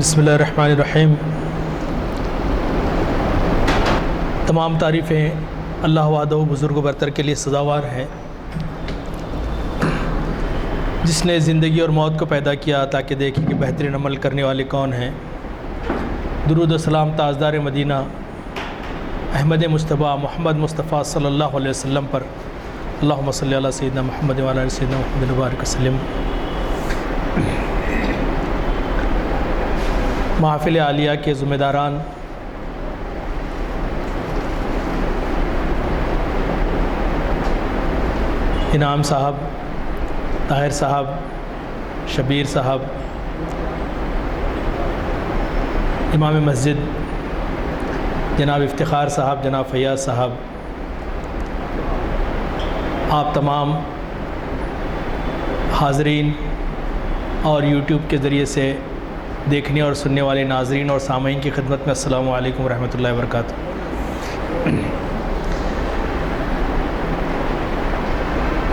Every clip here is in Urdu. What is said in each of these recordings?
بسم اللہ الرحمن الرحیم۔ تمام تعریفیں اللہ وحدہ بزرگ و برتر کے لیے سزاوار ہیں، جس نے زندگی اور موت کو پیدا کیا تاکہ دیکھیں کہ بہترین عمل کرنے والے کون ہیں۔ درود و سلام تاجدار مدینہ احمد مصطفیٰ محمد مصطفیٰ صلی اللہ علیہ وسلم پر، اللہم صلی علی سیدنا محمد وعلی آل سیدنا محمد وبارک وسلم۔ محافل عالیہ کے ذمہ داران، انعام صاحب، طاہر صاحب، شبیر صاحب، امام مسجد جناب افتخار صاحب، جناب فیاض صاحب، آپ تمام حاضرین اور یوٹیوب کے ذریعے سے دیکھنے اور سننے والے ناظرین اور سامعین کی خدمت میں السلام علیکم ورحمۃ اللہ وبرکاتہ۔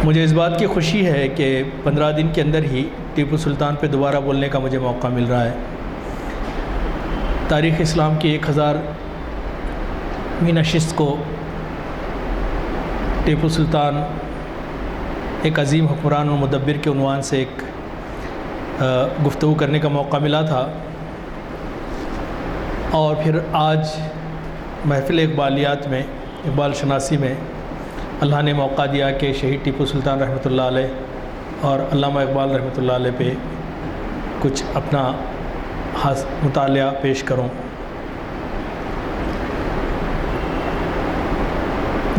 مجھے اس بات کی خوشی ہے کہ 15 دن کے اندر ہی ٹیپو سلطان پہ دوبارہ بولنے کا مجھے موقع مل رہا ہے۔ تاریخ اسلام کی 1000ویں نشست کو ٹیپو سلطان ایک عظیم حکمران اور مدبر کے عنوان سے ایک گفتگو کرنے کا موقع ملا تھا، اور پھر آج محفل اقبالیات میں، اقبال شناسی میں اللہ نے موقع دیا کہ شہید ٹیپو سلطان رحمۃ اللہ علیہ اور علامہ اقبال رحمۃ اللہ علیہ پہ کچھ اپنا مطالعہ پیش کروں۔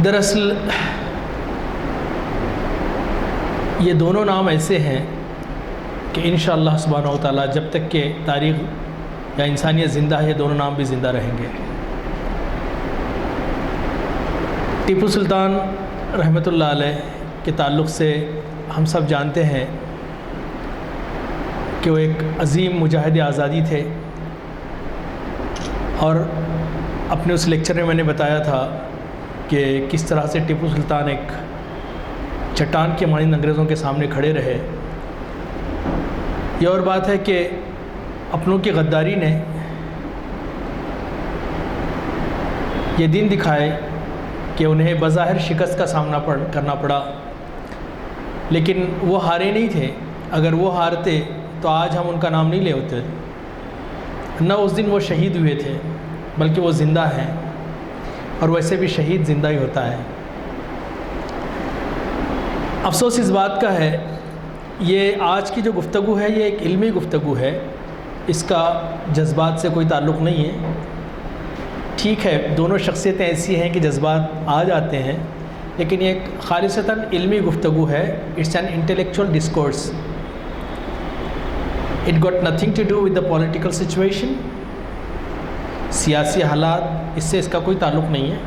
دراصل یہ دونوں نام ایسے ہیں کہ انشاءاللہ سبحانہ و تعالیٰ جب تک کہ تاریخ یا انسانیت زندہ ہے، یہ دونوں نام بھی زندہ رہیں گے۔ ٹیپو سلطان رحمۃ اللہ علیہ کے تعلق سے ہم سب جانتے ہیں کہ وہ ایک عظیم مجاہد آزادی تھے، اور اپنے اس لیکچر میں نے بتایا تھا کہ کس طرح سے ٹیپو سلطان ایک چٹان کے مانند انگریزوں کے سامنے کھڑے رہے۔ یہ اور بات ہے کہ اپنوں کی غداری نے یہ دن دکھائے کہ انہیں بظاہر شکست کا سامنا کرنا پڑا، لیکن وہ ہارے نہیں تھے۔ اگر وہ ہارتے تو آج ہم ان کا نام نہیں لے ہوتے، نہ اس دن وہ شہید ہوئے تھے بلکہ وہ زندہ ہیں، اور ویسے بھی شہید زندہ ہی ہوتا ہے۔ افسوس اس بات کا ہے، یہ آج کی جو گفتگو ہے یہ ایک علمی گفتگو ہے، اس کا جذبات سے کوئی تعلق نہیں ہے۔ ٹھیک ہے، دونوں شخصیتیں ایسی ہیں کہ جذبات آ جاتے ہیں، لیکن یہ ایک خالصتاً علمی گفتگو ہے۔ It's an intellectual discourse, it got nothing to do with the political situation. سیاسی حالات اس سے اس کا کوئی تعلق نہیں ہے،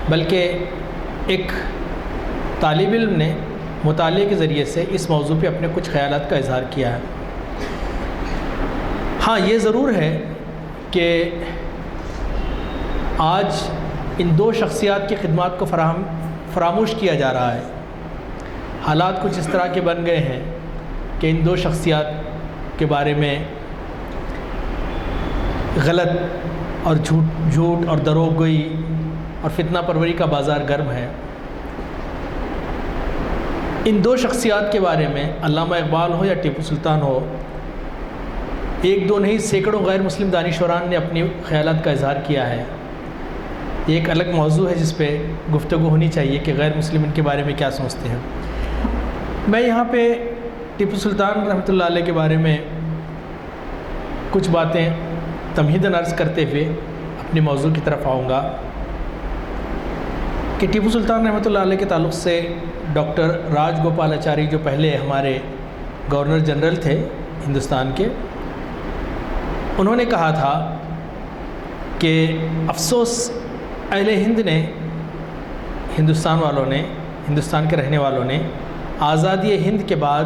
بلکہ ایک طالب علم نے مطالعے کے ذریعے سے اس موضوع پہ اپنے کچھ خیالات کا اظہار کیا ہے۔ ہاں، یہ ضرور ہے کہ آج ان دو شخصیات کی خدمات کو فراموش کیا جا رہا ہے۔ حالات کچھ اس طرح کے بن گئے ہیں کہ ان دو شخصیات کے بارے میں غلط اور جھوٹ اور دروغ گوئی اور فتنہ پروری کا بازار گرم ہے۔ ان دو شخصیات کے بارے میں علامہ اقبال ہو یا ٹیپو سلطان ہو، ایک دو نہیں سینکڑوں غیر مسلم دانشوران نے اپنی خیالات کا اظہار کیا ہے۔ یہ ایک الگ موضوع ہے جس پہ گفتگو ہونی چاہیے کہ غیر مسلم ان کے بارے میں کیا سوچتے ہیں۔ میں یہاں پہ ٹیپو سلطان رحمۃ اللہ علیہ کے بارے میں کچھ باتیں تمہیداً عرض کرتے ہوئے اپنے موضوع کی طرف آؤں گا کہ ٹیپو سلطان رحمۃ اللہ علیہ کے تعلق سے ڈاکٹر راج گوپالاچاری، جو پہلے ہمارے گورنر جنرل تھے ہندوستان کے، انہوں نے کہا تھا کہ افسوس اہل ہند نے، ہندوستان کے رہنے والوں نے آزادی ہند کے بعد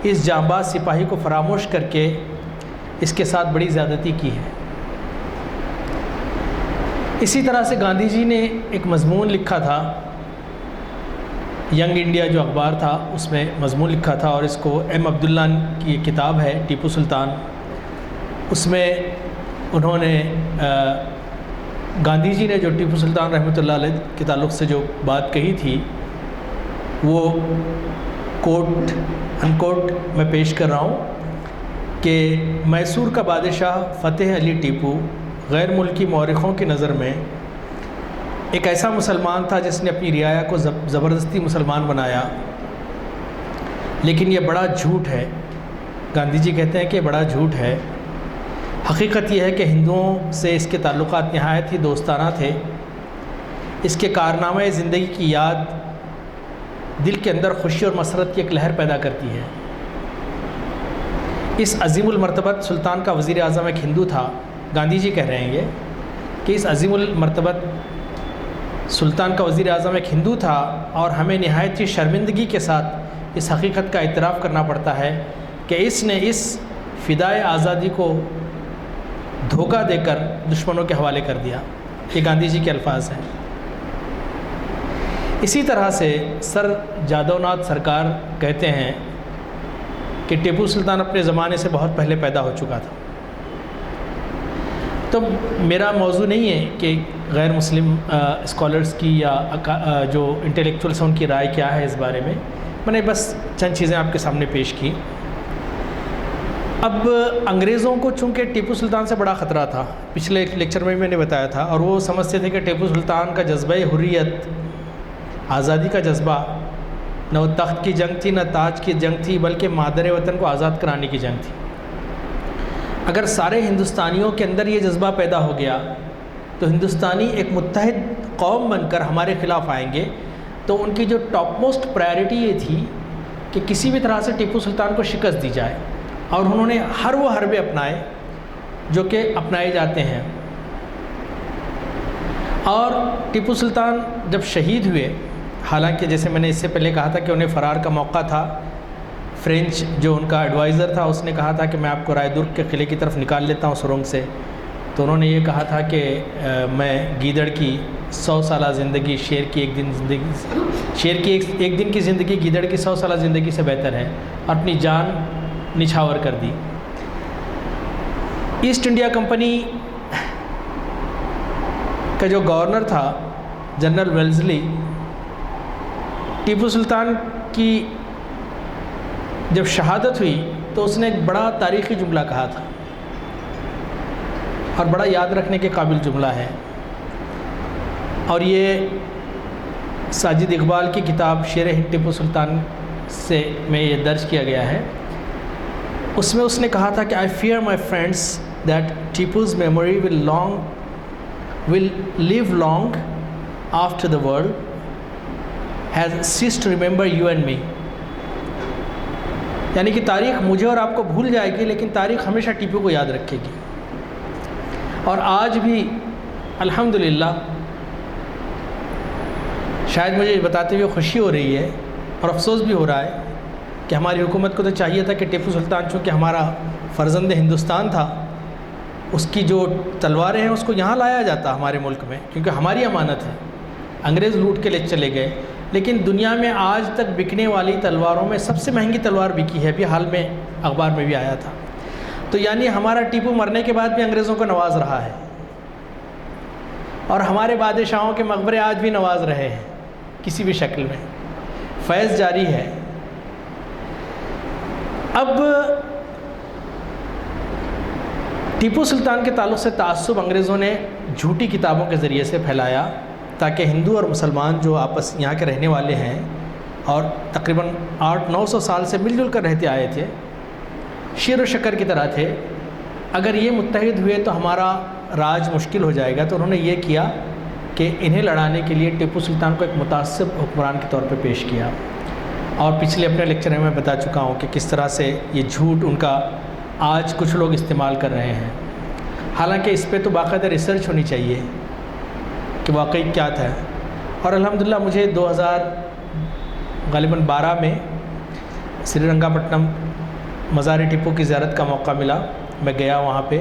اس جانباز سپاہی کو فراموش کر کے اس کے ساتھ بڑی زیادتی کی ہے۔ اسی طرح سے گاندھی جی نے ایک مضمون لکھا تھا، ینگ انڈیا جو اخبار تھا اس میں مضمون لکھا تھا، اور اس کو ایم عبداللہ کی کتاب ہے ٹیپو سلطان، اس میں انہوں نے گاندھی جی نے جو ٹیپو سلطان رحمۃ اللہ علیہ کے تعلق سے جو بات کہی تھی وہ کوٹ ان کوٹ میں پیش کر رہا ہوں کہ میسور کا بادشاہ فتح علی ٹیپو غیر ملکی مورخوں کی نظر میں ایک ایسا مسلمان تھا جس نے اپنی رعایا کو زبردستی مسلمان بنایا، لیکن یہ بڑا جھوٹ ہے۔ گاندھی جی کہتے ہیں کہ بڑا جھوٹ ہے۔ حقیقت یہ ہے کہ ہندوؤں سے اس کے تعلقات نہایت ہی دوستانہ تھے۔ اس کے کارنامے زندگی کی یاد دل کے اندر خوشی اور مسرت کی ایک لہر پیدا کرتی ہے۔ اس عظیم المرتبت سلطان کا وزیر اعظم ایک ہندو تھا۔ گاندھی جی کہہ رہے ہیں یہ کہ اس عظیم المرتبت سلطان کا وزیر اعظم ایک ہندو تھا، اور ہمیں نہایت ہی شرمندگی کے ساتھ اس حقیقت کا اعتراف کرنا پڑتا ہے کہ اس نے اس فدائے آزادی کو دھوکہ دے کر دشمنوں کے حوالے کر دیا۔ یہ گاندھی جی کے الفاظ ہیں۔ اسی طرح سے سر جادو ناتھ سرکار کہتے ہیں کہ ٹیپو سلطان اپنے زمانے سے بہت پہلے پیدا ہو چکا تھا۔ تو میرا موضوع نہیں ہے کہ غیر مسلم اسکالرس کی یا جو انٹلیکچوئلس ہیں ان کی رائے کیا ہے اس بارے میں نے بس چند چیزیں آپ کے سامنے پیش کی۔ اب انگریزوں کو چونکہ ٹیپو سلطان سے بڑا خطرہ تھا، پچھلے لیکچر میں نے بتایا تھا، اور وہ سمجھتے تھے کہ ٹیپو سلطان کا جذبہ حریت، آزادی کا جذبہ، نہ وہ تخت کی جنگ تھی، نہ تاج کی جنگ تھی، بلکہ مادر وطن کو آزاد کرانے کی جنگ تھی۔ اگر سارے ہندوستانیوں کے اندر یہ جذبہ پیدا ہو گیا تو ہندوستانی ایک متحد قوم بن کر ہمارے خلاف آئیں گے۔ تو ان کی جو ٹاپ موسٹ پرائرٹی یہ تھی کہ کسی بھی طرح سے ٹیپو سلطان کو شکست دی جائے، اور انہوں نے ہر وہ حربے اپنائے جو کہ اپنائے جاتے ہیں۔ اور ٹیپو سلطان جب شہید ہوئے، حالانکہ جیسے میں نے اس سے پہلے کہا تھا کہ انہیں فرار کا موقع تھا، فرینچ جو ان کا ایڈوائزر تھا اس نے کہا تھا کہ میں آپ کو رائے درگ کے قلعے کی طرف نکال لیتا ہوں سرنگ سے، تو انہوں نے یہ کہا تھا کہ میں گیدڑ کی 100 سالہ زندگی شیر کی ایک دن کی زندگی گیدڑ کی 100 سالہ زندگی سے بہتر ہے، اور اپنی جان نچھاور کر دی۔ ایسٹ انڈیا کمپنی کا جو گورنر تھا جنرل ویلزلی، ٹیپو سلطان کی جب شہادت ہوئی تو اس نے ایک بڑا تاریخی جملہ کہا تھا، اور بڑا یاد رکھنے کے قابل جملہ ہے، اور یہ ساجد اقبال کی کتاب شیر ہند ٹیپو سلطان سے میں یہ درج کیا گیا ہے۔ اس میں اس نے کہا تھا کہ I fear my friends that Tipu's memory will live long after the world has ceased to remember you and me۔ یعنی کہ تاریخ مجھے اور آپ کو بھول جائے گی، لیکن تاریخ ہمیشہ ٹیپو کو یاد رکھے گی۔ اور آج بھی الحمدللہ شاید مجھے بتاتے ہوئے خوشی ہو رہی ہے اور افسوس بھی ہو رہا ہے کہ ہماری حکومت کو تو چاہیے تھا کہ ٹیپو سلطان چونکہ ہمارا فرزند ہندوستان تھا، اس کی جو تلواریں ہیں اس کو یہاں لایا جاتا ہمارے ملک میں، کیونکہ ہماری امانت ہے۔ انگریز لوٹ کے لے چلے گئے، لیکن دنیا میں آج تک بکنے والی تلواروں میں سب سے مہنگی تلوار بکی ہے، ابھی حال میں اخبار میں بھی آیا تھا۔ تو یعنی ہمارا ٹیپو مرنے کے بعد بھی انگریزوں کو نواز رہا ہے، اور ہمارے بادشاہوں کے مقبرے آج بھی نواز رہے ہیں کسی بھی شکل میں، فیض جاری ہے۔ اب ٹیپو سلطان کے تعلق سے تعصب انگریزوں نے جھوٹی کتابوں کے ذریعے سے پھیلایا، تاکہ ہندو اور مسلمان جو آپس یہاں کے رہنے والے ہیں اور تقریباً 800-900 سال سے مل جل کر رہتے آئے تھے، شیر و شکر کی طرح تھے، اگر یہ متحد ہوئے تو ہمارا راج مشکل ہو جائے گا۔ تو انہوں نے یہ کیا کہ انہیں لڑانے کے لیے ٹیپو سلطان کو ایک متعصب حکمران کے طور پہ پیش کیا، اور پچھلے اپنے لیکچر میں بتا چکا ہوں کہ کس طرح سے یہ جھوٹ ان کا آج کچھ لوگ استعمال کر رہے ہیں، حالانکہ اس پہ تو باقاعدہ ریسرچ ہونی چاہیے کہ واقعی کیا تھا۔ اور الحمدللہ مجھے 2012 میں سری رنگا پٹنم مزار ٹیپو کی زیارت کا موقع ملا، میں گیا وہاں پہ،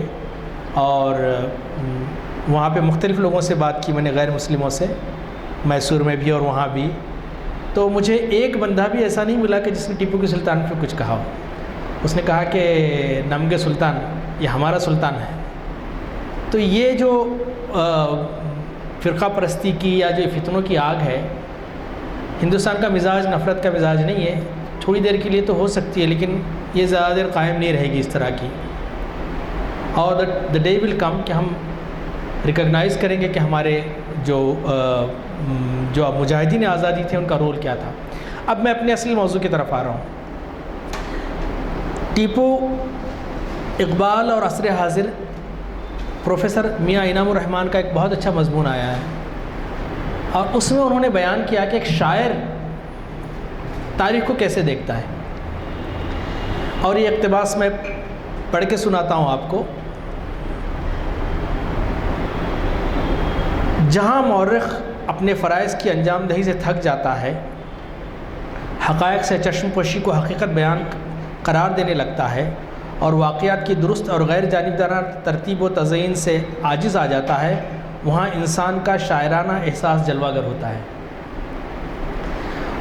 اور وہاں پہ مختلف لوگوں سے بات کی میں نے، غیر مسلموں سے، میسور میں بھی اور وہاں بھی، تو مجھے ایک بندہ بھی ایسا نہیں ملا کہ جس نے ٹیپو کے سلطان پہ کچھ کہا ہو۔ اس نے کہا کہ نمگ سلطان یہ ہمارا سلطان ہے. تو یہ جو فرقہ پرستی کی یا جو فتنوں کی آگ ہے، ہندوستان کا مزاج نفرت کا مزاج نہیں ہے. تھوڑی دیر کے لیے تو ہو سکتی ہے لیکن یہ زیادہ دیر قائم نہیں رہے گی اس طرح کی. اور دا ڈے ول کم کہ ہم ریکگنائز کریں گے کہ ہمارے جو مجاہدین آزادی تھے ان کا رول کیا تھا. اب میں اپنے اصل موضوع کی طرف آ رہا ہوں. ٹیپو، اقبال اور عصر حاضر، پروفیسر میاں انعام الرحمن کا ایک بہت اچھا مضمون آیا ہے، اور اس میں انہوں نے بیان کیا کہ ایک شاعر تاریخ کو کیسے دیکھتا ہے. اور یہ اقتباس میں پڑھ کے سناتا ہوں آپ کو. جہاں مورخ اپنے فرائض کی انجام دہی سے تھک جاتا ہے، حقائق سے چشم پوشی کو حقیقت بیان قرار دینے لگتا ہے، اور واقعات کی درست اور غیر جانبدارانہ ترتیب و تزئین سے عاجز آ جاتا ہے، وہاں انسان کا شاعرانہ احساس جلوہ گر ہوتا ہے.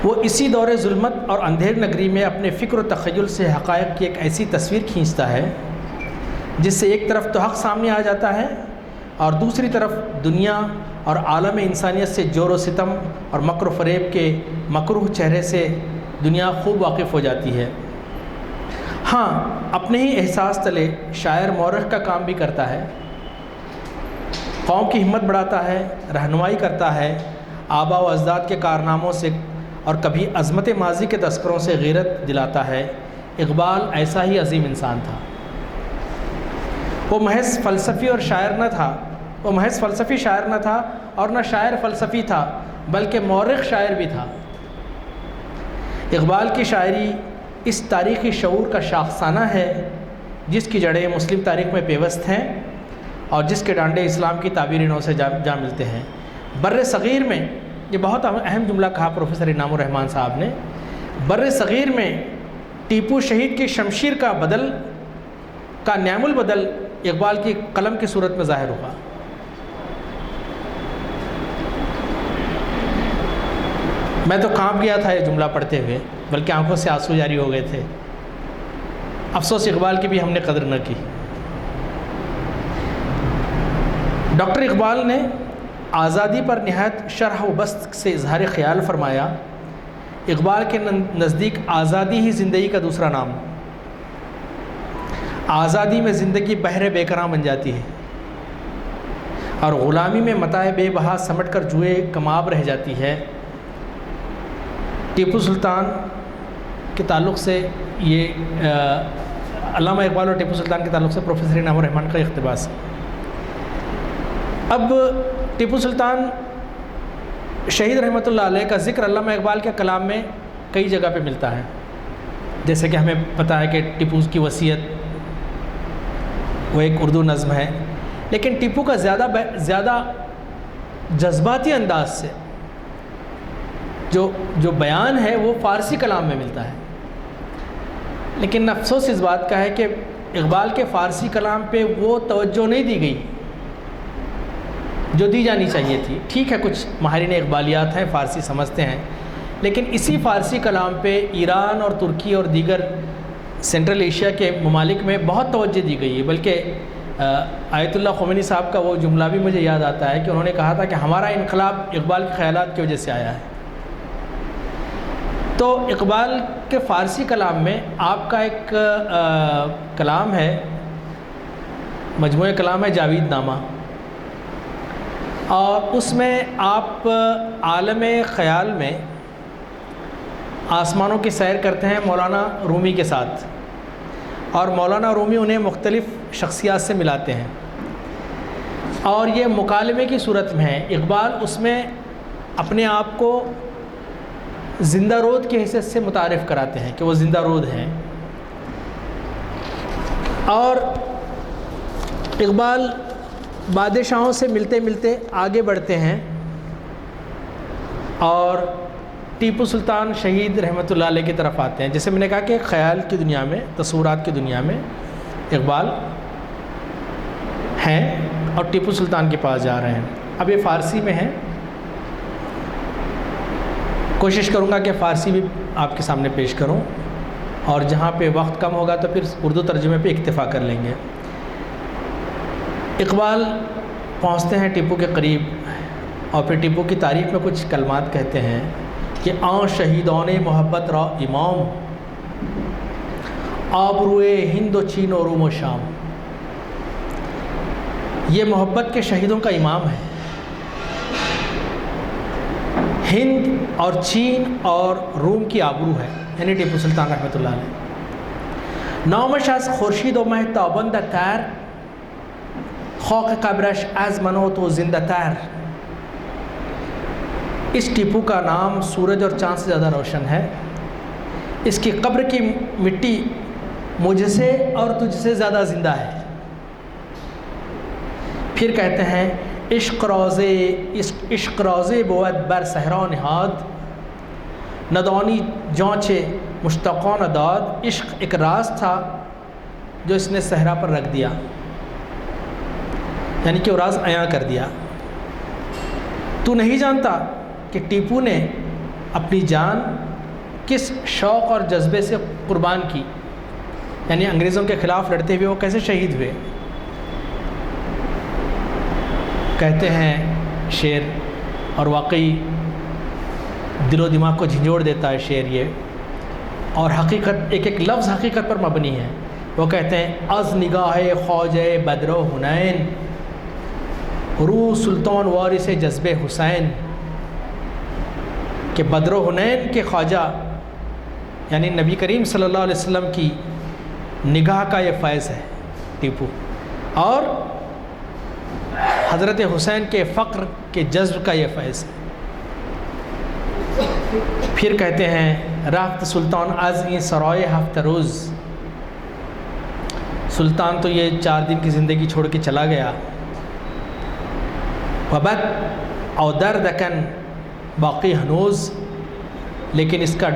وہ اسی دور ظلمت اور اندھیر نگری میں اپنے فکر و تخیل سے حقائق کی ایک ایسی تصویر کھینچتا ہے جس سے ایک طرف تو حق سامنے آ جاتا ہے اور دوسری طرف دنیا اور عالم انسانیت سے جور و ستم اور مکر و فریب کے مکروہ چہرے سے دنیا خوب واقف ہو جاتی ہے. ہاں، اپنے ہی احساس تلے شاعر مورخ کا کام بھی کرتا ہے، قوم کی ہمت بڑھاتا ہے، رہنمائی کرتا ہے، آباء و اجداد کے کارناموں سے اور کبھی عظمت ماضی کے تذکروں سے غیرت دلاتا ہے. اقبال ایسا ہی عظیم انسان تھا. وہ محض فلسفی شاعر نہ تھا اور نہ شاعر فلسفی تھا، بلکہ مورخ شاعر بھی تھا. اقبال کی شاعری اس تاریخی شعور کا شاخسانہ ہے جس کی جڑیں مسلم تاریخ میں پیوست ہیں اور جس کے ڈانڈے اسلام کی تعبیر نو سے جا ملتے ہیں. بر صغیر میں، یہ بہت اہم جملہ کہا پروفیسر انعام الرحمن صاحب نے، بر صغیر میں ٹیپو شہید کی شمشیر کا نعم البدل اقبال کی قلم کی صورت میں ظاہر ہوا. میں تو کانپ گیا تھا یہ جملہ پڑھتے ہوئے، بلکہ آنکھوں سے آنسو جاری ہو گئے تھے. افسوس اقبال کی بھی ہم نے قدر نہ کی. ڈاکٹر اقبال نے آزادی پر نہایت شرح و بسط سے اظہار خیال فرمایا. اقبال کے نزدیک آزادی ہی زندگی کا دوسرا نام. آزادی میں زندگی بحر بے کراں بن جاتی ہے اور غلامی میں متاع بے بہا سمٹ کر جوئے کماب رہ جاتی ہے. ٹیپو سلطان کے تعلق سے یہ علامہ اقبال اور ٹیپو سلطان کے تعلق سے پروفیسر انعام الرحمن کا اقتباس ہے. اب ٹیپو سلطان شہید رحمۃ اللہ علیہ کا ذکر علامہ اقبال کے کلام میں کئی جگہ پہ ملتا ہے. جیسے کہ ہمیں پتہ ہے کہ ٹیپو کی وصیت وہ ایک اردو نظم ہے، لیکن ٹیپو کا زیادہ جذباتی انداز سے جو بیان ہے وہ فارسی کلام میں ملتا ہے. لیکن افسوس اس بات کا ہے کہ اقبال کے فارسی کلام پہ وہ توجہ نہیں دی گئی جو دی جانی چاہیے تھی. ٹھیک ہے، کچھ ماہرین اقبالیات ہیں، فارسی سمجھتے ہیں، لیکن اسی فارسی کلام پہ ایران اور ترکی اور دیگر سینٹرل ایشیا کے ممالک میں بہت توجہ دی گئی ہے. بلکہ آیت اللہ خمینی صاحب کا وہ جملہ بھی مجھے یاد آتا ہے کہ انہوں نے کہا تھا کہ ہمارا انقلاب اقبال کے خیالات کی وجہ سے آیا ہے. تو اقبال کے فارسی کلام میں آپ کا ایک کلام ہے، مجموعہ کلام ہے جاوید نامہ، اور اس میں آپ عالم خیال میں آسمانوں کی سیر کرتے ہیں مولانا رومی کے ساتھ، اور مولانا رومی انہیں مختلف شخصیات سے ملاتے ہیں اور یہ مکالمے کی صورت میں ہے. اقبال اس میں اپنے آپ کو زندہ رود کی حیثیت سے متعارف کراتے ہیں کہ وہ زندہ رود ہیں. اور اقبال بادشاہوں سے ملتے ملتے آگے بڑھتے ہیں اور ٹیپو سلطان شہید رحمۃ اللہ علیہ کی طرف آتے ہیں. جیسے میں نے کہا کہ خیال کی دنیا میں، تصورات کی دنیا میں اقبال ہیں اور ٹیپو سلطان کے پاس جا رہے ہیں. اب یہ فارسی میں ہے، کوشش کروں گا کہ فارسی بھی آپ کے سامنے پیش کروں اور جہاں پہ وقت کم ہوگا تو پھر اردو ترجمے پہ اکتفا کر لیں گے۔ اقبال پہنچتے ہیں ٹیپو کے قریب اور پھر ٹیپو کی تعریف میں کچھ کلمات کہتے ہیں کہ آن شہیدان محبت را امام، آبروئے ہند و چین و روم و شام۔ یہ محبت کے شہیدوں کا امام ہے، ہند اور چین اور روم کی آبرو ہے، یعنی ٹیپو سلطان رحمۃ اللہ علیہ۔ نامش از خورشید و مه تابنده تر، خاک قبرش از منوط و زنده تر۔ اس ٹیپو کا نام سورج اور چاند سے زیادہ روشن ہے، اس کی قبر کی مٹی مجھ سے اور تجھ سے زیادہ زندہ ہے۔ پھر کہتے ہیں عشق روزے بود بر صحرا نہاد، ندانی جانچے مشتاقان داد۔ عشق ایک راز تھا جو اس نے صحرا پر رکھ دیا، یعنی کہ وہ راز عیاں کر دیا۔ تو نہیں جانتا کہ ٹیپو نے اپنی جان کس شوق اور جذبے سے قربان کی، یعنی انگریزوں کے خلاف لڑتے ہوئے وہ کیسے شہید ہوئے۔ کہتے ہیں شعر، اور واقعی دل و دماغ کو جھنجھوڑ دیتا ہے شعر یہ، اور حقیقت ایک ایک لفظ حقیقت پر مبنی ہے۔ وہ کہتے ہیں از نگاہ خواجہ بدر و حنین، روح سلطان وارث جذب حسین۔ کہ بدر و حنین کے خواجہ یعنی نبی کریم صلی اللہ علیہ وسلم کی نگاہ کا یہ فیض ہے ٹیپو، اور حضرت حسین کے فقر کے جذب کا یہ فیض ہے۔ پھر کہتے ہیں رفت سلطان از این سرائے ہفت روز، سلطان تو یہ 4 دن کی زندگی چھوڑ کے چلا گیا۔ وبد او در دکن باقی ہنوز، لیکن اس کا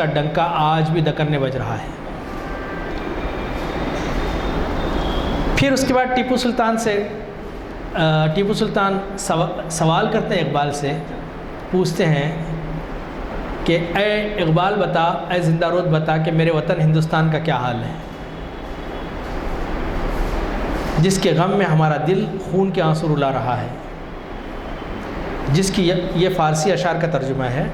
ڈنکا آج بھی دکن میں بج رہا ہے۔ پھر اس کے بعد ٹیپو سلطان سوال کرتے ہیں اقبال سے، پوچھتے ہیں کہ اے اقبال بتا، اے زندہ رود بتا کہ میرے وطن ہندوستان کا کیا حال ہے، جس کے غم میں ہمارا دل خون کے آنسو رلا رہا ہے، جس کی یہ فارسی اشعار کا ترجمہ ہے،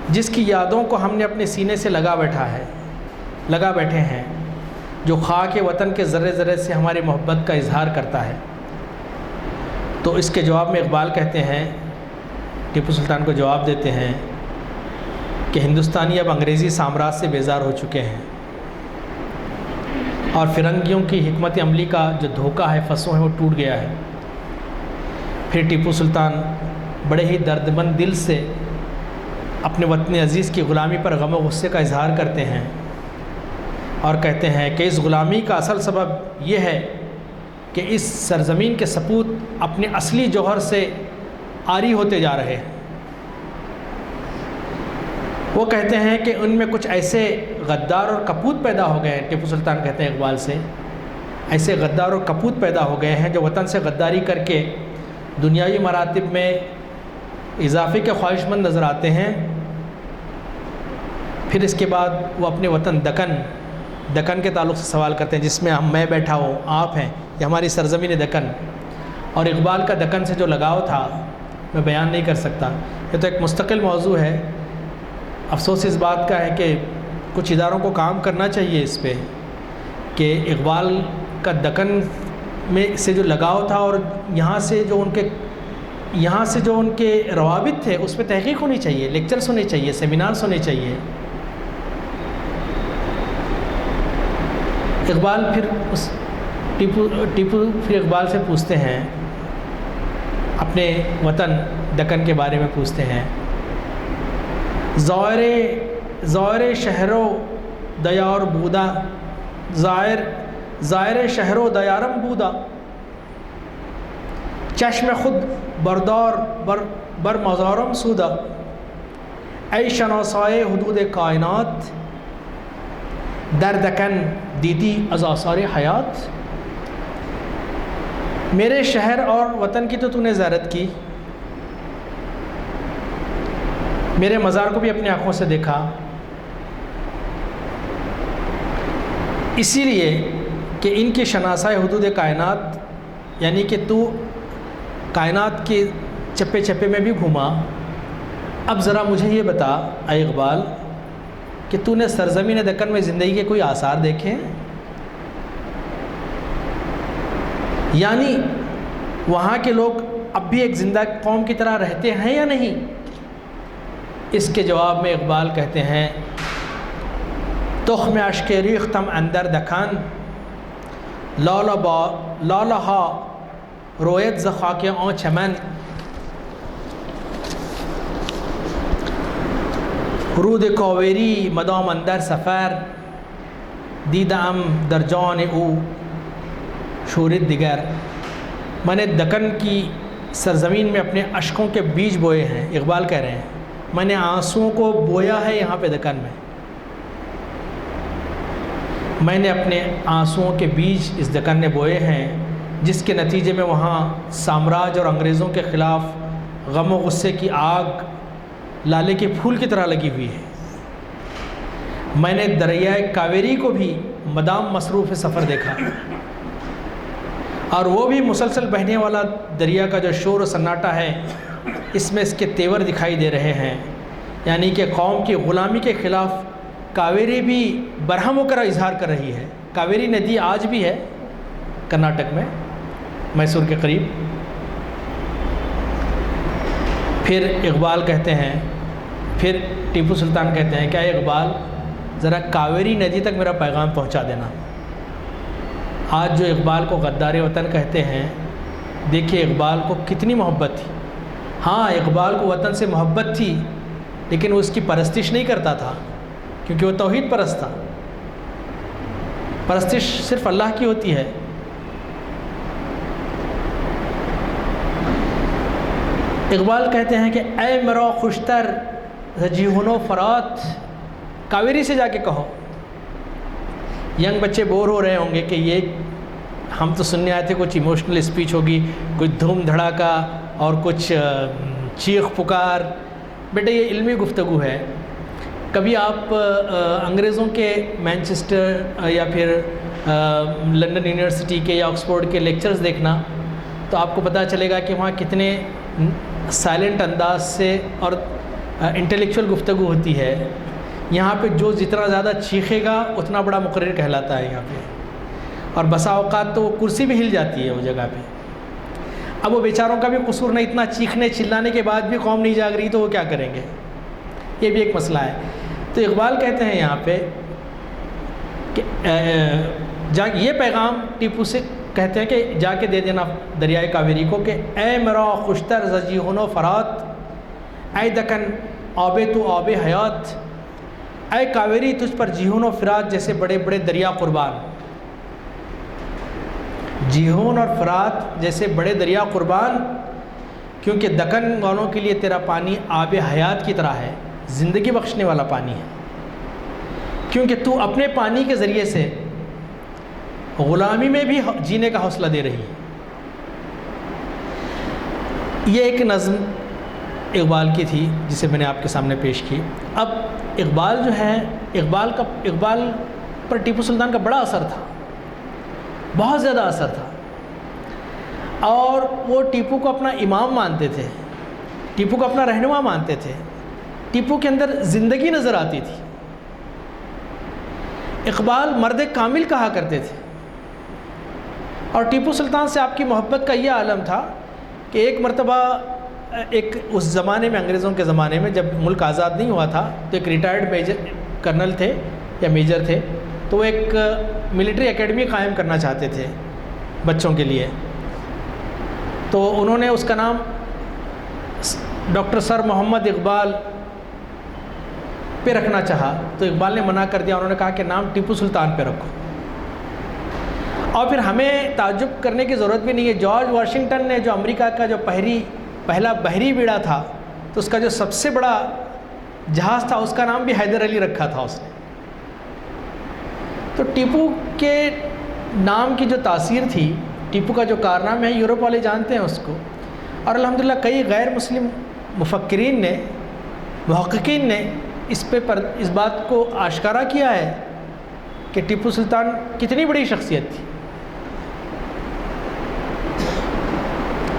جس کی یادوں کو ہم نے اپنے سینے سے لگا بیٹھے ہیں، جو خاک وطن کے ذرے ذرے سے ہماری محبت کا اظہار کرتا ہے۔ تو اس کے جواب میں اقبال کہتے ہیں، ٹیپو سلطان کو جواب دیتے ہیں کہ ہندوستانی اب انگریزی سامراج سے بیزار ہو چکے ہیں، اور فرنگیوں کی حکمت عملی کا جو دھوکہ ہے، فسوں ہے، وہ ٹوٹ گیا ہے۔ پھر ٹیپو سلطان بڑے ہی دردمند دل سے اپنے وطن عزیز کی غلامی پر غم و غصے کا اظہار کرتے ہیں، اور کہتے ہیں کہ اس غلامی کا اصل سبب یہ ہے کہ اس سرزمین کے سپوت اپنے اصلی جوہر سے عاری ہوتے جا رہے ہیں۔ وہ کہتے ہیں کہ ان میں کچھ ایسے غدار اور کپوت پیدا ہو گئے ہیں، ٹیپو سلطان کہتے ہیں اقبال سے، ایسے غدار اور کپوت پیدا ہو گئے ہیں جو وطن سے غداری کر کے دنیاوی مراتب میں اضافے کے خواہش مند نظر آتے ہیں۔ پھر اس کے بعد وہ اپنے وطن دکن کے تعلق سے سوال کرتے ہیں، جس میں میں بیٹھا ہوں، آپ ہیں، یہ ہماری سرزمین دکن، اور اقبال کا دکن سے جو لگاؤ تھا میں بیان نہیں کر سکتا، یہ تو ایک مستقل موضوع ہے۔ افسوس اس بات کا ہے کہ کچھ اداروں کو کام کرنا چاہیے اس پہ کہ اقبال کا دکن میں سے جو لگاؤ تھا اور یہاں سے جو ان کے روابط تھے اس پہ تحقیق ہونی چاہیے، لیکچرز ہونے چاہیے، سیمینارز ہونے چاہیے۔ اقبال ٹیپو پھر اقبال سے پوچھتے ہیں، اپنے وطن دکن کے بارے میں پوچھتے ہیں، زائر شہرو دیار بودا، زائر شہرو دیارم بودا، چشم خود بردار بر مزارم سودا، ای شناسائے حدود کائنات، در دکن دیدی از آثار حیات۔ میرے شہر اور وطن کی تو نے زیارت کی، میرے مزار کو بھی اپنی آنکھوں سے دیکھا، اسی لیے کہ ان کی شناسہ حدود کائنات، یعنی کہ تو کائنات کے چپے چپے میں بھی گھوما، اب ذرا مجھے یہ بتا اے اقبال کہ تو نے سرزمین دکن میں زندگی کے کوئی آثار دیکھے ہیں؟ یعنی وہاں کے لوگ اب بھی ایک زندہ قوم کی طرح رہتے ہیں یا نہیں؟ اس کے جواب میں اقبال کہتے ہیں تخم اشک ریختم اندر دکن لالہا رویت ز خاک آن چمن رود کاوری مدام اندر سفر دیدم در جان او شورت دیگر۔ میں نے دکن کی سرزمین میں اپنے اشکوں کے بیج بوئے ہیں، اقبال کہہ رہے ہیں میں نے آنسوؤں کو بویا ہے یہاں پہ دکن میں نے اپنے آنسوؤں کے بیج اس دکن نے بوئے ہیں، جس کے نتیجے میں وہاں سامراج اور انگریزوں کے خلاف غم و غصے کی آگ لالے کے پھول کی طرح لگی ہوئی ہے۔ میں نے دریائے کاویری کو بھی مدام مصروف سفر دیکھا، اور وہ بھی مسلسل بہنے والا دریا کا جو شور و سناٹا ہے، اس میں اس کے تیور دکھائی دے رہے ہیں، یعنی کہ قوم کی غلامی کے خلاف کاویری بھی برہم ہو کر اظہار کر رہی ہے۔ کاویری ندی آج بھی ہے کرناٹک میں، میسور کے قریب۔ پھر اقبال کہتے ہیں، پھر ٹیپو سلطان کہتے ہیں کہ اے اقبال ذرا کاویری ندی تک میرا پیغام پہنچا دینا۔ آج جو اقبال کو غدار وطن کہتے ہیں، دیکھیے اقبال کو کتنی محبت تھی۔ ہاں اقبال کو وطن سے محبت تھی، لیکن وہ اس کی پرستش نہیں کرتا تھا، کیونکہ وہ توحید پرست تھا۔ پرستش صرف اللہ کی ہوتی ہے۔ اقبال کہتے ہیں کہ اے مرا خوشتر جیہن و فرات، کاویری سے جا کے کہو۔ ینگ بچے بور ہو رہے ہوں گے کہ یہ ہم تو سننے آئے تھے کچھ ایموشنل اسپیچ ہوگی، کچھ دھوم دھڑاکا اور کچھ چیخ پکار۔ بیٹا یہ علمی گفتگو ہے۔ کبھی آپ انگریزوں کے مینچسٹر یا پھر لندن یونیورسٹی کے یا آکسفورڈ کے لیکچرز دیکھنا، تو آپ کو پتہ چلے گا کہ وہاں کتنے سائلنٹ انداز سے اور انٹلیکچوئل گفتگو ہوتی ہے۔ یہاں پہ جو جتنا زیادہ چیخے گا اتنا بڑا مقرر کہلاتا ہے یہاں پہ، اور بسا اوقات تو وہ کرسی بھی ہل جاتی ہے وہ جگہ پہ۔ اب وہ بیچاروں کا بھی قصور نہیں، اتنا چیخنے چلانے کے بعد بھی قوم نہیں جاگ رہی تو وہ کیا کریں گے؟ یہ بھی ایک مسئلہ ہے۔ تو اقبال کہتے ہیں یہاں پہ کہ یہ پیغام ٹیپو سے کہتے ہیں کہ جا کے دے دینا دریائے کاویری کو کہ اے مرا خوشتر زجیہن و فرات، اے دکن آب تو آب حیات، اے کاویری تجھ پر جیہن و فرات جیسے بڑے بڑے دریا قربان۔ جیہون اور فرات جیسے بڑے دریا قربان، کیونکہ دکن والوں کے لیے تیرا پانی آب حیات کی طرح ہے، زندگی بخشنے والا پانی ہے، کیونکہ تو اپنے پانی کے ذریعے سے غلامی میں بھی جینے کا حوصلہ دے رہی ہے۔ یہ ایک نظم اقبال کی تھی جسے میں نے آپ کے سامنے پیش کی۔ اب اقبال جو ہے، اقبال پر ٹیپو سلطان کا بڑا اثر تھا، بہت زیادہ اثر تھا، اور وہ ٹیپو کو اپنا امام مانتے تھے، ٹیپو کو اپنا رہنما مانتے تھے، ٹیپو کے اندر زندگی نظر آتی تھی۔ اقبال مرد کامل کہا کرتے تھے، اور ٹیپو سلطان سے آپ کی محبت کا یہ عالم تھا کہ ایک مرتبہ اس زمانے میں، انگریزوں کے زمانے میں جب ملک آزاد نہیں ہوا تھا، تو ایک ریٹائرڈ میجر کرنل تھے یا میجر تھے، تو وہ ایک ملٹری اکیڈمی قائم کرنا چاہتے تھے بچوں کے لیے، تو انہوں نے اس کا نام ڈاکٹر سر محمد اقبال پہ رکھنا چاہا، تو اقبال نے منع کر دیا۔ انہوں نے کہا کہ نام ٹیپو سلطان پہ رکھو۔ اور پھر ہمیں تعجب کرنے کی ضرورت بھی نہیں ہے، جارج واشنگٹن نے جو امریکہ کا جو پہلا بحری بیڑا تھا، تو اس کا جو سب سے بڑا جہاز تھا اس کا نام بھی حیدر علی رکھا تھا اس نے۔ تو ٹیپو کے نام کی جو تاثیر تھی، ٹیپو کا جو کارنامہ ہے، یورپ والے جانتے ہیں اس کو، اور الحمدللہ کئی غیر مسلم مفکرین نے، محققین نے اس بات کو آشکارا کیا ہے کہ ٹیپو سلطان کتنی بڑی شخصیت تھی۔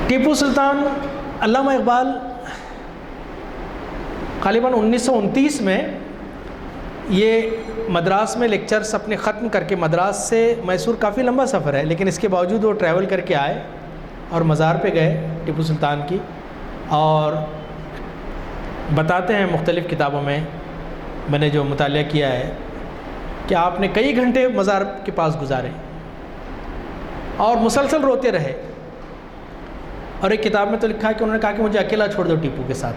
ٹیپو سلطان، علامہ اقبال غالباً 1929 میں یہ مدراس میں لیکچرز اپنے ختم کر کے، مدراس سے میسور کافی لمبا سفر ہے، لیکن اس کے باوجود وہ ٹریول کر کے آئے اور مزار پہ گئے ٹیپو سلطان کی، اور بتاتے ہیں مختلف کتابوں میں نے جو مطالعہ کیا ہے کہ آپ نے کئی گھنٹے مزار کے پاس گزارے اور مسلسل روتے رہے، اور ایک کتاب میں تو لکھا ہے کہ انہوں نے کہا کہ مجھے اکیلا چھوڑ دو ٹیپو کے ساتھ،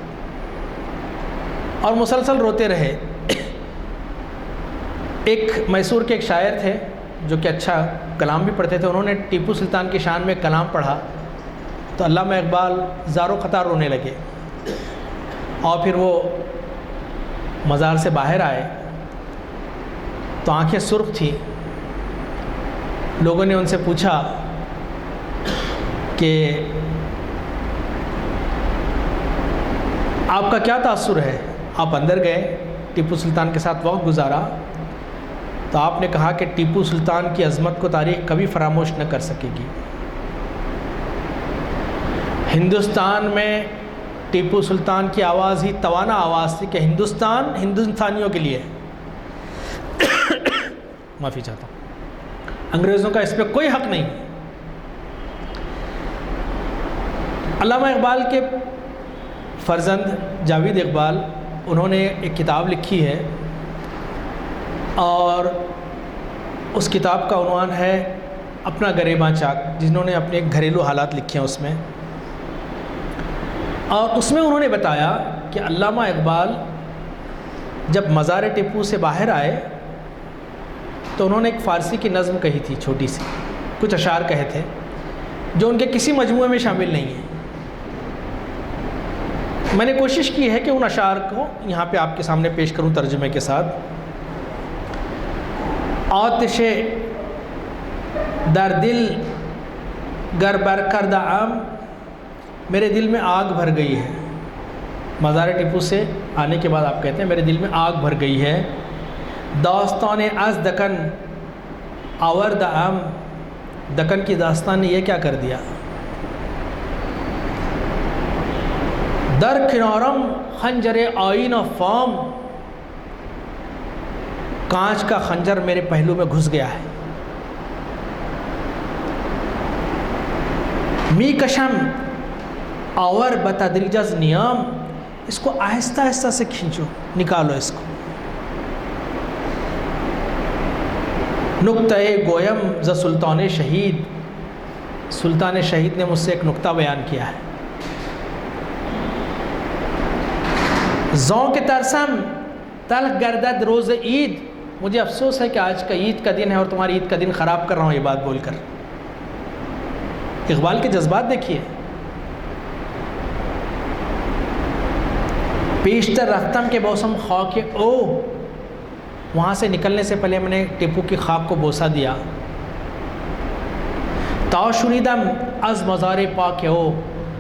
اور مسلسل روتے رہے۔ ایک میسور کے ایک شاعر تھے جو کہ اچھا کلام بھی پڑھتے تھے، انہوں نے ٹیپو سلطان کی شان میں کلام پڑھا تو علامہ اقبال زاروں قطار رونے لگے، اور پھر وہ مزار سے باہر آئے تو آنکھیں سرخ تھیں۔ لوگوں نے ان سے پوچھا کہ آپ کا کیا تاثر ہے؟ آپ اندر گئے، ٹیپو سلطان کے ساتھ وقت گزارا، تو آپ نے کہا کہ ٹیپو سلطان کی عظمت کو تاریخ کبھی فراموش نہ کر سکے گی۔ ہندوستان میں ٹیپو سلطان کی آواز ہی توانا آواز تھی کہ ہندوستان ہندوستانیوں کے لیے، معافی چاہتا ہوں، انگریزوں کا اس پہ کوئی حق نہیں۔ علامہ اقبال کے فرزند جاوید اقبال، انہوں نے ایک کتاب لکھی ہے، اور اس کتاب کا عنوان ہے اپنا گریباں چاک، جنہوں نے اپنے گھریلو حالات لکھے ہیں اس میں، اور اس میں انہوں نے بتایا کہ علامہ اقبال جب مزار ٹیپو سے باہر آئے تو انہوں نے ایک فارسی کی نظم کہی تھی، چھوٹی سی کچھ اشعار کہے تھے جو ان کے کسی مجموعے میں شامل نہیں ہیں۔ میں نے کوشش کی ہے کہ ان اشعار کو یہاں پہ آپ کے سامنے پیش کروں ترجمے کے ساتھ۔ آتش در دل گر بر کردہ عام، میرے دل میں آگ بھر گئی ہے۔ مزار ٹیپو سے آنے کے بعد آپ کہتے ہیں میرے دل میں آگ بھر گئی ہے۔ داستان از دکن آورد عام، دکن کی داستان نے یہ کیا کر دیا۔ در کنارم خنجر آئین و فام، کانچ کا خنجر میرے پہلو میں گھس گیا ہے۔ می کشم آور بتدریج از نیام، اس کو آہستہ آہستہ سے کھینچو، نکالو اس کو۔ نقطہ گویم ز سلطان شہید، سلطان شہید نے مجھ سے ایک نقطہ بیان کیا ہے۔ ذوق ترسم تلخ گردد روز عید، مجھے افسوس ہے کہ آج کا عید کا دن ہے اور تمہاری عید کا دن خراب کر رہا ہوں یہ بات بول کر۔ اقبال کے جذبات دیکھیے۔ پیشتر رفتم کے موسم خاک او، وہاں سے نکلنے سے پہلے میں نے ٹیپو کی خاک کو بوسہ دیا۔ تا شنیدم از مزار پاک او،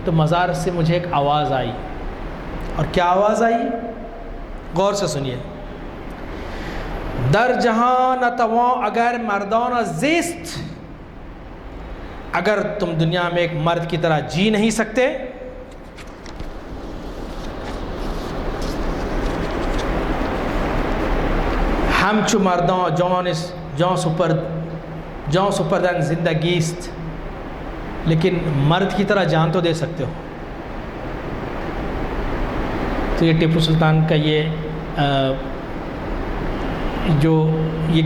تو مزار سے مجھے ایک آواز آئی، اور کیا آواز آئی؟ غور سے سنیے۔ در جہان تواں اگر مردان زیست، اگر تم دنیا میں ایک مرد کی طرح جی نہیں سکتے ہم چو مردان جان سپردن زندگیست، لیکن مرد کی طرح جان تو دے سکتے ہو۔ تو یہ ٹیپو سلطان کا یہ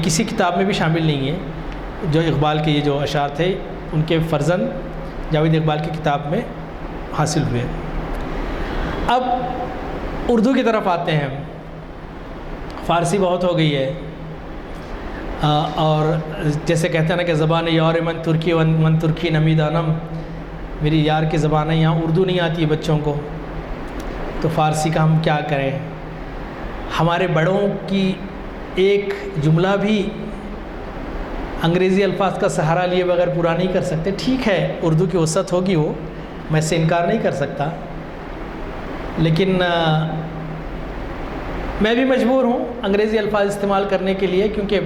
کسی کتاب میں بھی شامل نہیں ہے، جو اقبال کے یہ جو اشعار تھے ان کے فرزند جاوید اقبال کی کتاب میں حاصل ہوئے۔ اب اردو کی طرف آتے ہیں۔ فارسی بہت ہو گئی ہے، اور جیسے کہتے ہیں نا کہ زبان یار من ترکی من ترکی نمی دانم، میری یار کی زبان ہے، یہاں اردو نہیں آتی ہے بچوں کو، تو فارسی کا ہم کیا کریں۔ ہمارے بڑوں کی ایک جملہ بھی انگریزی الفاظ کا سہارا لیے بغیر پورا نہیں کر سکتے۔ ٹھیک ہے اردو کی وسعت ہوگی، وہ میں اس سے انکار نہیں کر سکتا، لیکن میں بھی مجبور ہوں انگریزی الفاظ استعمال کرنے کے لیے، کیونکہ